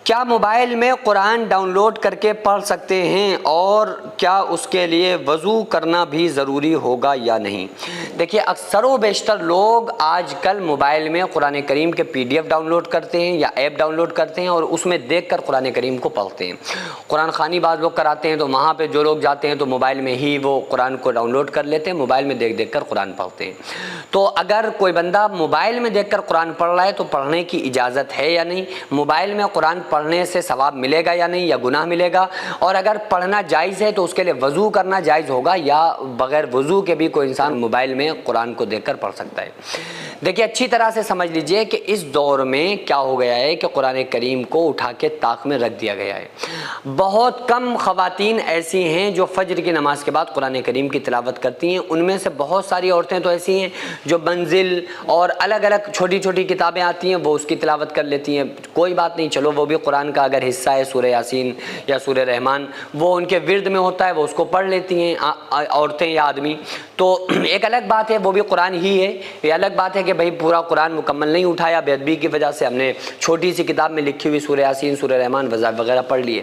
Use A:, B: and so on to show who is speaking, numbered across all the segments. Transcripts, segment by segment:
A: کیا موبائل میں قرآن down load کر کے پڑھ سکتے ہیں اور کیا اس کے لیے وضو کرنا بھی ضروری ہوگا یا نہیں؟ دیکھیے اکثر و بیشتر لوگ آج کل موبائل میں قرآن کریم کے PDF ڈاؤن لوڈ کرتے ہیں یا ایپ ڈاؤن لوڈ کرتے ہیں اور اس میں دیکھ کر قرآن کریم کو پڑھتے ہیں۔ قرآن خوانی بعض لوگ کراتے ہیں تو وہاں پہ جو لوگ جاتے ہیں تو موبائل میں ہی وہ قرآن کو ڈاؤن لوڈ کر لیتے ہیں، موبائل میں دیکھ دیکھ کر قرآن پڑھتے ہیں۔ تو اگر کوئی بندہ موبائل میں دیکھ کر قرآن پڑھ رہا ہے تو پڑھنے کی اجازت ہے یا نہیں؟ موبائل میں قرآن پڑھنے سے ثواب ملے گا یا نہیں، یا گناہ ملے گا؟ اور اگر پڑھنا جائز ہے تو اس کے لیے وضو کرنا جائز ہوگا یا بغیر وضو کے بھی کوئی انسان موبائل میں قرآن کو دیکھ کر پڑھ سکتا ہے؟ دیکھیے اچھی طرح سے سمجھ لیجئے کہ اس دور میں کیا ہو گیا ہے کہ قرآن کریم کو اٹھا کے طاق میں رکھ دیا گیا ہے۔ بہت کم خواتین ایسی ہیں جو فجر کی نماز کے بعد قرآن کریم کی تلاوت کرتی ہیں، ان میں سے بہت ساری عورتیں تو ایسی ہیں جو منزل اور الگ الگ چھوٹی چھوٹی کتابیں آتی ہیں وہ اس کی تلاوت کر لیتی ہیں۔ کوئی بات نہیں، چلو وہ بھی قرآن کا اگر حصہ ہے، سورہ یاسین یا سورہ رحمان وہ ان کے ورد میں ہوتا ہے، وہ اس کو پڑھ لیتی ہیں عورتیں یا آدمی، تو ایک الگ بات ہے، وہ بھی قرآن ہی ہے۔ یہ الگ بات ہے کہ بھئی پورا قرآن مکمل نہیں اٹھایا، بے ادبی کی وجہ سے ہم نے چھوٹی سی کتاب میں لکھی ہوئی سورہ یاسین سورہ رحمان وغیرہ پڑھ لیے۔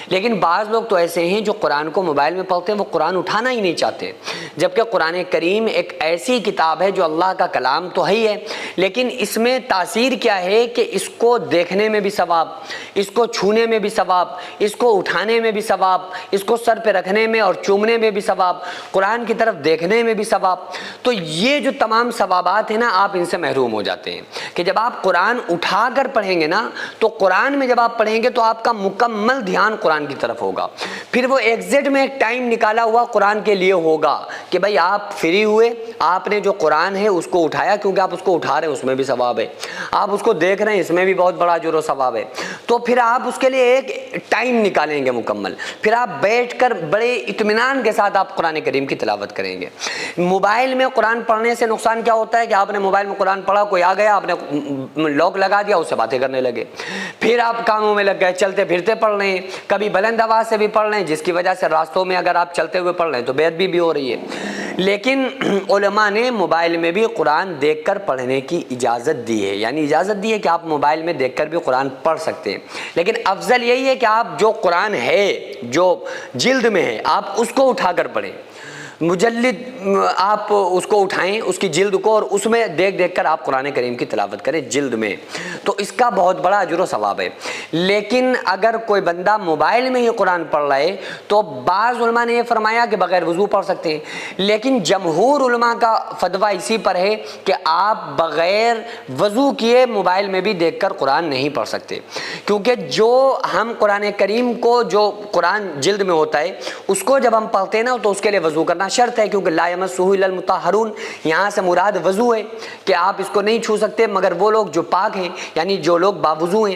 A: لیکن بعض لوگ تو ایسے ہیں جو قرآن کو موبائل میں پڑھتے ہیں، وہ قرآن اٹھانا ہی نہیں چاہتے، جبکہ قرآن کریم ایک ایسی کتاب ہے جو اللہ کا کلام تو ہی ہے، لیکن اس میں تاثیر کیا ہے کہ اس کو دیکھنے میں بھی ثواب، اس کو چھونے میں بھی ثواب، اس کو اٹھانے میں بھی ثواب، اس کو سر پہ رکھنے میں اور چومنے میں بھی ثواب، قرآن کی طرف دیکھنے میں بھی ثواب۔ تو یہ جو تمام ثوابات ہیں نا، آپ ان سے محروم ہو جاتے ہیں کہ جب آپ قرآن اٹھا کر پڑھیں گے نا، تو قرآن میں جب آپ پڑھیں گے تو آپ کا مکمل دھیان قرآن کی طرف ہوگا۔ پھر وہ ایگزیکٹ میں ایک ٹائم نکالا ہوا قرآن کے لیے ہوگا کہ بھائی آپ فری ہوئے، آپ نے جو قرآن ہے اس کو اٹھایا، کیونکہ آپ اس کو اٹھا رہے ہیں اس میں بھی ثواب ہے، آپ اس کو دیکھ رہے ہیں اس میں بھی بہت بڑا اجر و ثواب ہے، تو پھر آپ اس کے لیے ایک ٹائم نکالیں گے مکمل، پھر آپ بیٹھ کر بڑے اطمینان کے ساتھ آپ قرآن کریم کی تلاوت کریں گے۔ موبائل میں قرآن پڑھنے سے نقصان کیا ہوتا ہے کہ آپ نے موبائل میں قرآن پڑھا، کوئی آ گیا، آپ نے لاک لگا دیا، اس سے باتیں کرنے لگے، پھر آپ کاموں میں لگ گئے، چلتے پھرتے پڑھ رہے ہیں، کبھی بلند آواز سے بھی پڑھ رہے ہیں، جس کی وجہ سے راستوں میں اگر آپ چلتے ہوئے پڑھ رہے ہیں تو بے ادبی بھی ہو رہی ہے۔ لیکن علماء نے موبائل میں بھی قرآن دیکھ کر پڑھنے کی اجازت دی ہے، یعنی اجازت دی ہے کہ آپ موبائل میں دیکھ کر بھی قرآن پڑھ سکتے ہیں، لیکن افضل یہی ہے کہ آپ جو قرآن ہے جو جلد میں ہے آپ اس کو اٹھا کر پڑھیں، مجلد آپ اس کو اٹھائیں، اس کی جلد کو، اور اس میں دیکھ دیکھ کر آپ قرآن کریم کی تلاوت کریں جلد میں، تو اس کا بہت بڑا اجر و ثواب ہے۔ لیکن اگر کوئی بندہ موبائل میں ہی قرآن پڑھ رہا ہے تو بعض علماء نے یہ فرمایا کہ بغیر وضو پڑھ سکتے ہیں، لیکن جمہور علماء کا فتویٰ اسی پر ہے کہ آپ بغیر وضو کیے موبائل میں بھی دیکھ کر قرآن نہیں پڑھ سکتے، کیونکہ جو ہم قرآن کریم کو جو قرآن جلد میں ہوتا ہے اس کو جب ہم پڑھتے ہیں نا تو اس کے لیے وضو کرنا شرط ہے، کیونکہ لا یمسہ الا المطہرون، یہاں سے مراد وضو ہے کہ آپ اس کو نہیں چھو سکتے مگر وہ لوگ جو پاک ہیں، یعنی جو لوگ باوضو ہیں۔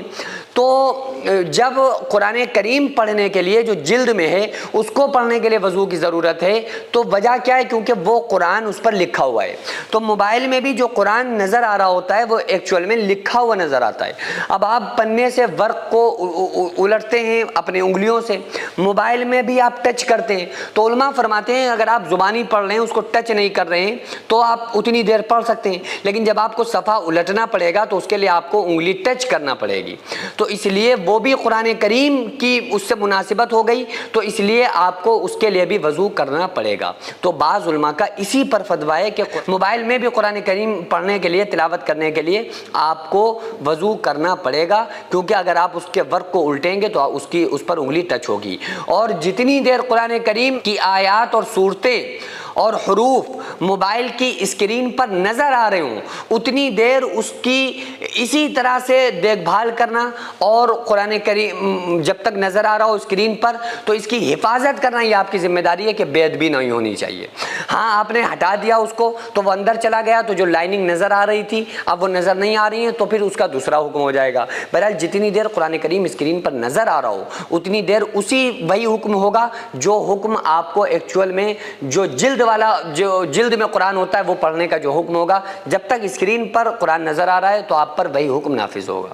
A: تو جب قرآن کریم پڑھنے کے لیے جو جلد میں ہے اس کو پڑھنے کے لیے وضو کی ضرورت ہے، تو وجہ کیا ہے؟ کیونکہ وہ قرآن اس پر لکھا ہوا ہے۔ تو موبائل میں بھی جو قرآن نظر آ رہا ہوتا ہے وہ ایکچوئل میں لکھا ہوا نظر آتا ہے۔ اب آپ پنے سے ورق کو الٹتے ہیں اپنی انگلیوں سے، موبائل میں بھی آپ ٹچ کرتے ہیں، تو علماء فرماتے ہیں اگر آپ زبانی پڑھ رہے ہیں اس کو ٹچ نہیں کر رہے ہیں تو آپ اتنی دیر پڑھ سکتے ہیں، لیکن جب آپ کو صفحہ الٹنا پڑے گا تو اس کے لیے آپ کو انگلی ٹچ کرنا پڑے گی، تو اس لیے وہ بھی قرآن کریم کی اس سے مناسبت ہو گئی، تو اس لیے آپ کو اس کے لیے بھی وضو کرنا پڑے گا۔ تو بعض علماء کا اسی پر فتویٰ ہے کہ موبائل میں بھی قرآن کریم پڑھنے کے لیے، تلاوت کرنے کے لیے آپ کو وضو کرنا پڑے گا، کیونکہ اگر آپ اس کے ورق کو الٹیں گے تو اس پر انگلی ٹچ ہوگی، اور جتنی دیر قرآن کریم کی آیات اور صورتیں اور حروف موبائل کی اسکرین پر نظر آ رہے ہوں اتنی دیر اس کی اسی طرح سے دیکھ بھال کرنا، اور قرآن کریم جب تک نظر آ رہا ہو اسکرین پر تو اس کی حفاظت کرنا یہ آپ کی ذمہ داری ہے کہ بے ادبی نہیں ہونی چاہیے۔ ہاں آپ نے ہٹا دیا اس کو تو وہ اندر چلا گیا، تو جو لائننگ نظر آ رہی تھی اب وہ نظر نہیں آ رہی ہے، تو پھر اس کا دوسرا حکم ہو جائے گا۔ بہرحال جتنی دیر قرآن کریم اسکرین پر نظر آ رہا ہو اتنی دیر وہی حکم ہوگا جو حکم آپ کو ایکچوئل میں جو جلد میں قرآن ہوتا ہے وہ پڑھنے کا جو حکم ہوگا، جب تک اسکرین پر قرآن نظر آ رہا ہے تو آپ پر وہی حکم نافذ ہوگا۔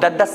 A: 10-10